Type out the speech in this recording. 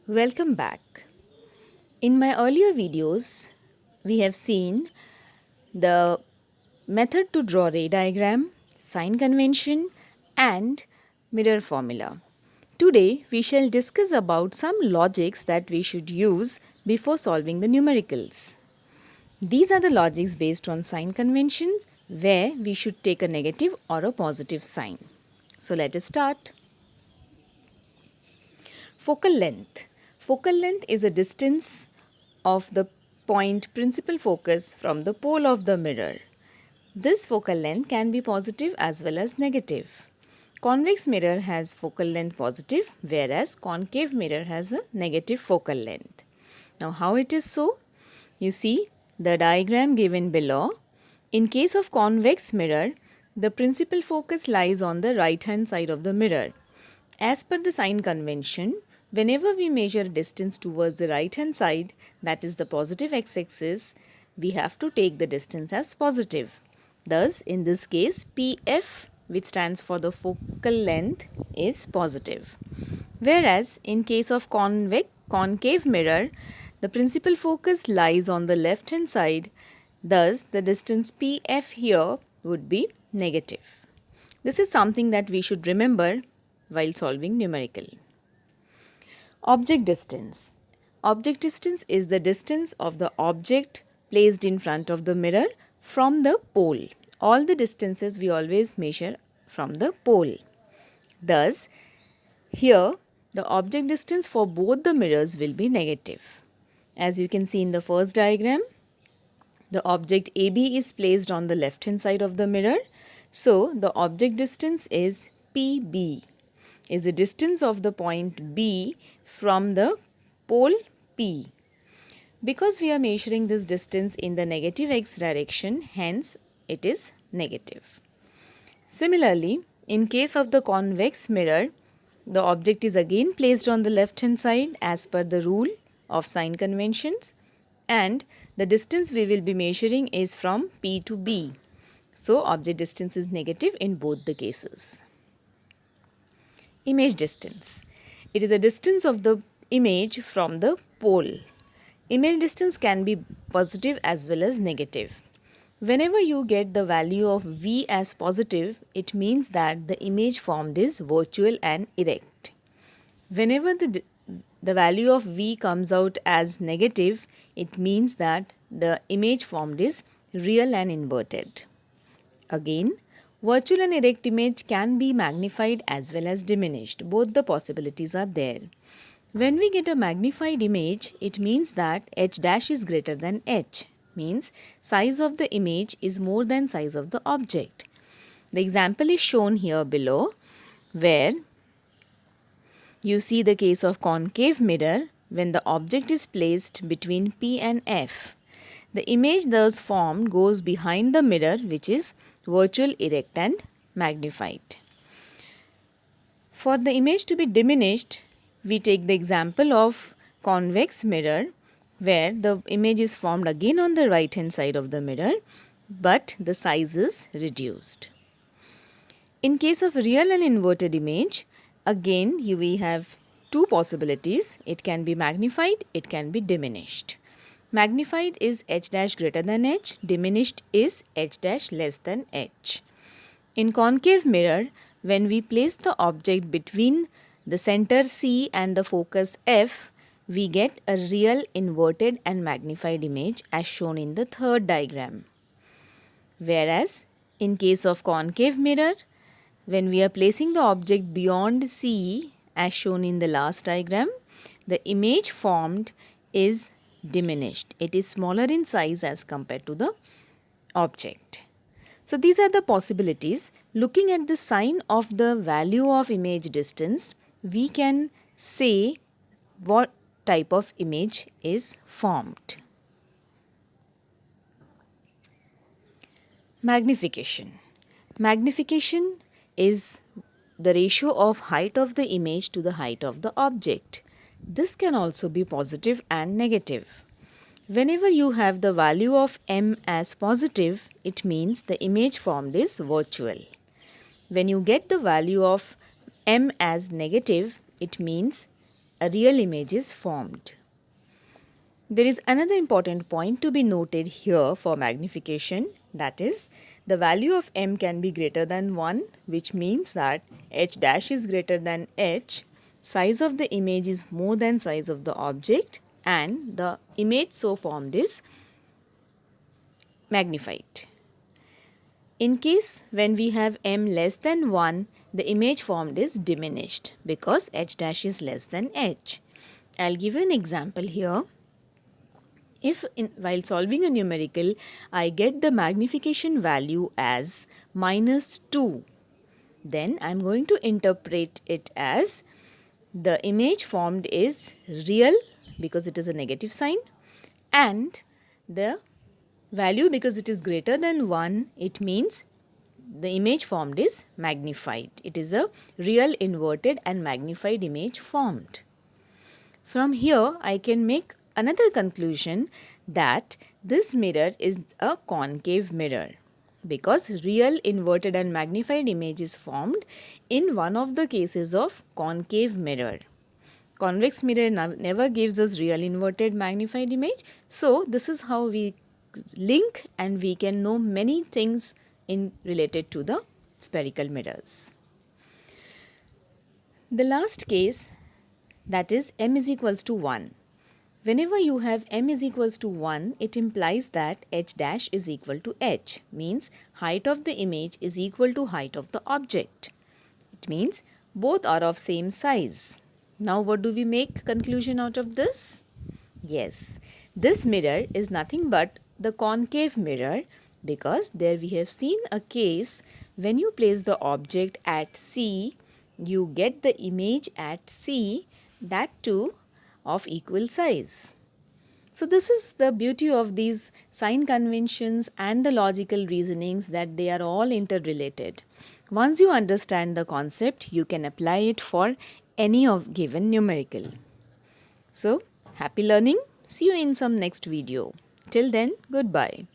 Welcome back. In my earlier videos, we have seen the method to draw ray diagram, sign convention, and mirror formula. Today, we shall discuss about some logics that we should use before solving the numericals. These are the logics based on sign conventions where we should take a negative or a positive sign. So let us start. Focal length. Focal length is a distance of the point principal focus from the pole of the mirror. This focal length can be positive as well as negative. Convex mirror has focal length positive, whereas concave mirror has a negative focal length. Now how it is so? You see the diagram given below. In case of convex mirror, the principal focus lies on the right hand side of the mirror. As per the sign convention, whenever we measure distance towards the right hand side, that is the positive x-axis, we have to take the distance as positive. Thus, in this case, PF, which stands for the focal length, is positive. Whereas, in case of concave mirror, the principal focus lies on the left hand side. Thus, the distance PF here would be negative. This is something that we should remember while solving numerical. Object distance. Object distance is the distance of the object placed in front of the mirror from the pole. All the distances we always measure from the pole. Thus, here the object distance for both the mirrors will be negative. As you can see in the first diagram, the object AB is placed on the left hand side of the mirror. So, the object distance is PB, is the distance of the point B from the pole P. Because we are measuring this distance in the negative x direction, hence it is negative. Similarly, in case of the convex mirror, the object is again placed on the left hand side as per the rule of sign conventions, and the distance we will be measuring is from P to B. So, object distance is negative in both the cases. Image distance. It is a distance of the image from the pole. Image distance can be positive as well as negative. Whenever you get the value of V as positive, it means that the image formed is virtual and erect. Whenever the value of V comes out as negative, it means that the image formed is real and inverted. Again, virtual and erect image can be magnified as well as diminished. Both the possibilities are there. When we get a magnified image, it means that h dash is greater than h, means size of the image is more than size of the object. The example is shown here below, where you see the case of concave mirror when the object is placed between P and F. The image thus formed goes behind the mirror, which is virtual, erect and magnified. For the image to be diminished, we take the example of convex mirror where the image is formed again on the right hand side of the mirror, but the size is reduced. In case of real and inverted image, again we have two possibilities. It can be magnified, it can be diminished. Magnified is h dash greater than h, diminished is h dash less than h. In concave mirror, when we place the object between the center C and the focus F, we get a real inverted and magnified image as shown in the third diagram. Whereas, in case of concave mirror, when we are placing the object beyond C as shown in the last diagram, the image formed is diminished. It is smaller in size as compared to the object. So, these are the possibilities. Looking at the sign of the value of image distance, we can say what type of image is formed. Magnification. Magnification is the ratio of height of the image to the height of the object. This can also be positive and negative. Whenever you have the value of m as positive, it means the image formed is virtual. When you get the value of m as negative, it means a real image is formed. There is another important point to be noted here for magnification, that is, the value of m can be greater than 1, which means that h dash is greater than h, size of the image is more than size of the object, and the image so formed is magnified. In case when we have m less than 1, the image formed is diminished because h dash is less than h. I'll give you an example here. If while solving a numerical, I get the magnification value as -2, then I'm going to interpret it as the image formed is real because it is a negative sign, and the value, because it is greater than 1, it means the image formed is magnified. It is a real inverted and magnified image formed. From here, I can make another conclusion that this mirror is a concave mirror because real inverted and magnified image is formed in one of the cases of concave mirror. Convex mirror never gives us real inverted magnified image. So, this is how we link and we can know many things in related to the spherical mirrors. The last case, that is m is equals to 1. Whenever you have m is equals to 1, it implies that h dash is equal to h, means height of the image is equal to height of the object. It means both are of same size. Now what do we make conclusion out of this? Yes, this mirror is nothing but the concave mirror because there we have seen a case when you place the object at C, you get the image at C, that too of equal size. So this is the beauty of these sign conventions and the logical reasonings, that they are all interrelated. Once you understand the concept, you can apply it for any of given numerical. So happy learning. See you in some next video. Till then, goodbye.